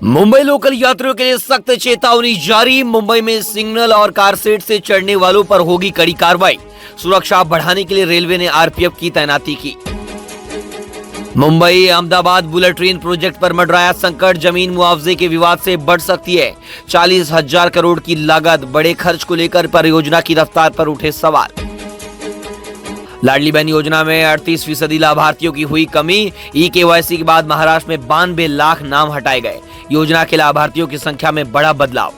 Mumbai local यात्रियों के लिए सख्त चेतावनी जारी। मुंबई में सिग्नल और कार सेट से चढ़ने वालों पर होगी कड़ी कार्रवाई। सुरक्षा बढ़ाने के लिए रेलवे ने आरपीएफ की तैनाती की। Mumbai Ahmedabad bullet train project पर मंडराया संकट। जमीन मुआवजे के विवाद से बढ़ सकती है 40,000 करोड़ की लागत। बड़े खर्च को लेकर परियोजना की रफ्तार पर उठे सवाल। लाडली बहन योजना में 38% लाभार्थियों की हुई कमी। ई-केवाईसी के बाद महाराष्ट्र में 92 लाख नाम हटाए गए। योजना के लाभार्थियों की संख्या में बड़ा बदलाव।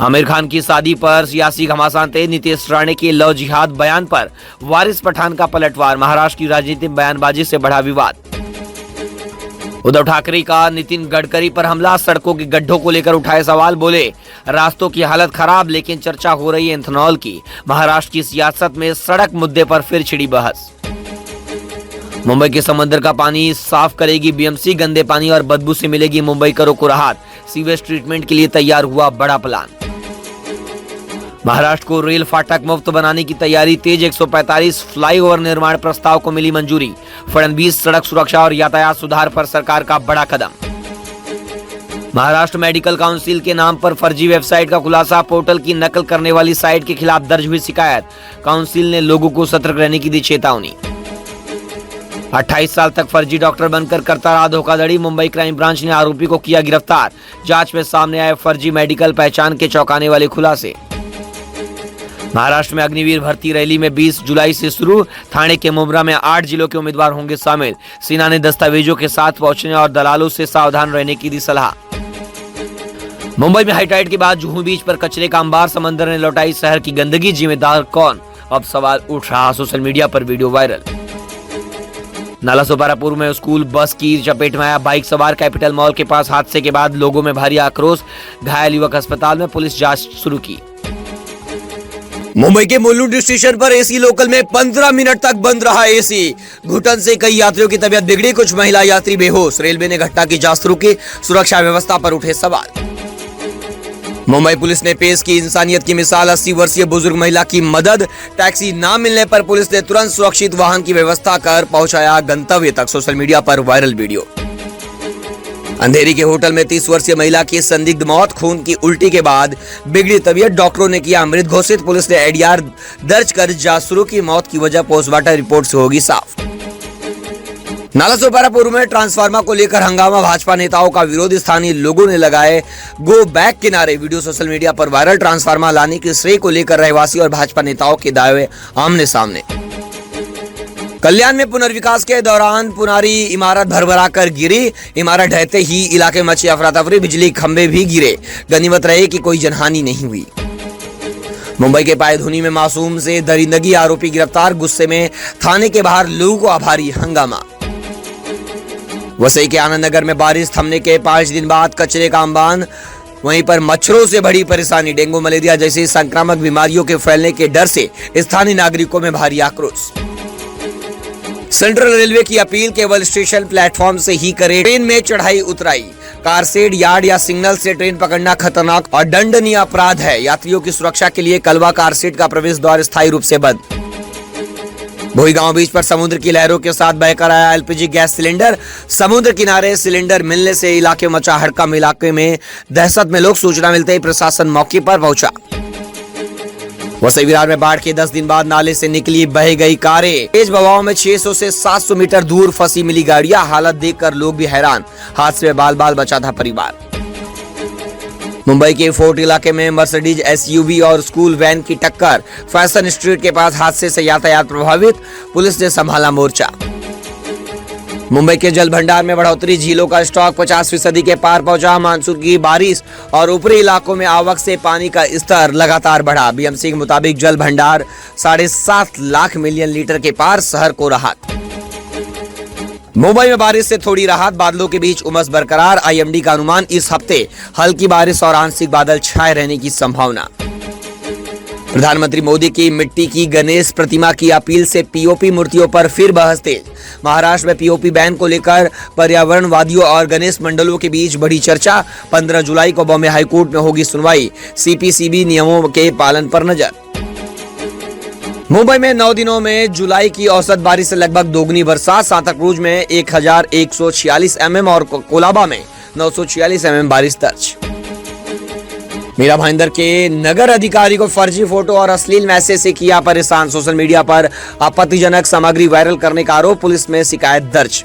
आमिर खान की शादी पर सियासी घमासान तेज। नीतीश राणे के लव जिहाद बयान पर वारिस पठान का पलटवार। महाराष्ट्र की राजनीति में बयानबाजी से बढ़ा विवाद। उद्धव ठाकरे का नितिन गडकरी पर हमला। सड़कों के गड्ढों को लेकर उठाए सवाल। बोले रास्तों की हालत खराब, लेकिन चर्चा हो रही है एथेनॉल की। महाराष्ट्र की सियासत में सड़क मुद्दे पर फिर छिड़ी बहस। मुंबई के समंदर का पानी साफ करेगी बीएमसी। गंदे पानी और बदबू से मिलेगी मुंबईकरों को राहत। सीवेज ट्रीटमेंट के लिए तैयार हुआ बड़ा प्लान। महाराष्ट्र को रेल फाटक मुफ्त बनाने की तैयारी तेज। 145 फ्लाईओवर निर्माण प्रस्ताव को मिली मंजूरी। फडणवीस सड़क सुरक्षा और यातायात सुधार पर सरकार का बड़ा कदम। महाराष्ट्र मेडिकल काउंसिल के नाम पर फर्जी वेबसाइट का खुलासा। पोर्टल की नकल करने वाली साइट के खिलाफ दर्ज हुई शिकायत। काउंसिल ने लोगों को सतर्क रहने की दी चेतावनी। 28 साल तक फर्जी डॉक्टर बनकर करता रहा धोखाधड़ी। मुंबई क्राइम ब्रांच ने आरोपी को किया गिरफ्तार। जांच में सामने आए फर्जी मेडिकल पहचान के चौंकाने वाले खुलासे। महाराष्ट्र में अग्निवीर भर्ती रैली में 20 जुलाई से शुरू। ठाणे के मुंब्रा में 8 जिलों के उम्मीदवार होंगे शामिल। सेना ने दस्तावेजों के साथ पहुंचने और दलालों से सावधान रहने की दी सलाह। मुंबई में हाईटाइड के बाद जुहू बीच पर कचरे का अंबार। समंदर ने लौटाई शहर की गंदगी। जिम्मेदार कौन? अब सवाल उठ रहा। सोशल मीडिया पर वीडियो वायरल। नाला सोपारापुर में स्कूल बस की चपेट में आया बाइक सवार। कैपिटल मॉल के पास हादसे के बाद लोगों में भारी आक्रोश। घायल युवक अस्पताल में, पुलिस जांच शुरू की। मुंबई के मुलुंड स्टेशन पर एसी लोकल में 15 मिनट तक बंद रहा एसी। घुटन से कई यात्रियों की तबीयत बिगड़ी। कुछ महिला यात्री बेहोश। रेलवे ने घटना की जांच शुरू की। सुरक्षा व्यवस्था पर उठे सवाल। मुंबई पुलिस ने पेश की इंसानियत की मिसाल। 80 वर्षीय बुजुर्ग महिला की मदद। टैक्सी न मिलने पर पुलिस ने तुरंत सुरक्षित वाहन की व्यवस्था कर पहुंचाया गंतव्य तक। सोशल मीडिया पर वायरल वीडियो। अंधेरी के होटल में 30 वर्षीय महिला की संदिग्ध मौत। खून की उल्टी के बाद बिगड़ी तबीयत। डॉक्टरों ने किया मृत घोषित। पुलिस ने एडीआर दर्ज कर जांच शुरू की। मौत की वजह पोस्टमार्टम रिपोर्ट से होगी साफ। नाला सोपारापुर में ट्रांसफार्मर को लेकर हंगामा। भाजपा नेताओं का विरोध। स्थानीय लोगों ने लगाए गो बैक के नारे। वीडियो सोशल मीडिया पर वायरल। ट्रांसफार्मर लाने के श्रेय को लेकर रहवासी और भाजपा नेताओं के दावे आमने सामने। कल्याण में पुनर्विकास के दौरान पुनारी इमारत भरभरा कर गिरी। इमारत ढहते ही इलाके मची अफरा तफरी। बिजली खंभे भी गिरे। गनीमत रहे कि कोई जनहानि नहीं हुई। मुंबई के पायधुनी में मासूम से दरिंदगी। आरोपी गिरफ्तार। गुस्से में थाने के बाहर लोगों को आभारी हंगामा। वसई के आनंद नगर में बारिश थमने के 5 दिन बाद कचरे का अंबान। वहीं पर मच्छरों से बड़ी परेशानी। डेंगू मलेरिया जैसी संक्रामक बीमारियों के फैलने के डर से स्थानीय नागरिकों में भारी आक्रोश। सेंट्रल रेलवे की अपील, केवल स्टेशन प्लेटफॉर्म से ही करे ट्रेन में चढ़ाई उतराई। कार सेड, यार्ड या सिग्नल से ट्रेन पकड़ना खतरनाक और दंडनीय अपराध है। यात्रियों की सुरक्षा के लिए कलवा कार सेड का प्रवेश द्वार स्थायी रूप से बंद। भोईगांव बीच पर समुद्र की लहरों के साथ बहकर आया एलपीजी गैस सिलेंडर। समुद्र किनारे सिलेंडर मिलने से इलाके मचा हड़कंप। इलाके में दहशत में लोग। सूचना मिलते ही प्रशासन मौके पर पहुंचा। वसई विरार में बाढ़ के 10 दिन बाद नाले से निकली बह गई कारें। तेज बहाव में 600 से 700 मीटर दूर फंसी मिली गाड़ियां। हालत देखकर लोग भी हैरान। हादसे में बाल बाल बचा था परिवार। मुंबई के फोर्ट इलाके में मर्सिडीज एसयूवी और स्कूल वैन की टक्कर। फैशन स्ट्रीट के पास हादसे से यातायात प्रभावित। पुलिस ने संभाला मोर्चा। मुंबई के जल भंडार में बढ़ोतरी। झीलों का स्टॉक 50% के पार पहुंचा। मानसून की बारिश और ऊपरी इलाकों में आवक से पानी का स्तर लगातार बढ़ा। बीएमसी के मुताबिक जल भंडार 7.5 लाख मिलियन लीटर के पार। शहर को राहत। मुंबई में बारिश से थोड़ी राहत। बादलों के बीच उमस बरकरार। आईएमडी का अनुमान, इस हफ्ते हल्की बारिश और आंशिक बादल छाए रहने की संभावना। प्रधानमंत्री मोदी की मिट्टी की गणेश प्रतिमा की अपील से पीओपी मूर्तियों पर फिर बहस तेज। महाराष्ट्र में पीओपी बैन को लेकर पर्यावरणवादियों और गणेश मंडलों के बीच बड़ी चर्चा। 15 जुलाई को बॉम्बे हाईकोर्ट में होगी सुनवाई। सीपीसीबी नियमों के पालन पर नजर। मुंबई में 9 दिनों में जुलाई की औसत बारिश से लगभग दोगुनी बरसात। सांता क्रूज में 1146 mm और कोलाबा में 946 mm बारिश दर्ज। मीरा भाईंदर के नगर अधिकारी को फर्जी फोटो और अश्लील मैसेज से किया परेशान। सोशल मीडिया पर आपत्तिजनक सामग्री वायरल करने का आरोप, पुलिस में शिकायत दर्ज।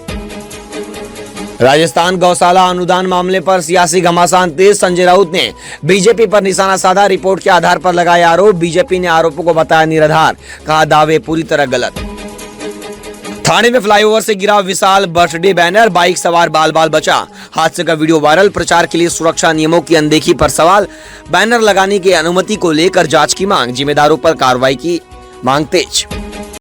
राजस्थान गौशाला अनुदान मामले पर सियासी घमासान तेज। संजय राउत ने बीजेपी पर निशाना साधा, रिपोर्ट के आधार पर लगाए आरोप। बीजेपी ने आरोपों को बताया निराधार, कहा दावे पूरी तरह गलत। थाने में फ्लाईओवर से गिरा विशाल बर्थडे बैनर, बाइक सवार बाल बाल बचा। हादसे का वीडियो वायरल, प्रचार के लिए सुरक्षा नियमों की अनदेखी पर सवाल। बैनर लगाने की अनुमति को लेकर जांच की मांग, जिम्मेदारों पर कार्रवाई की मांग तेज।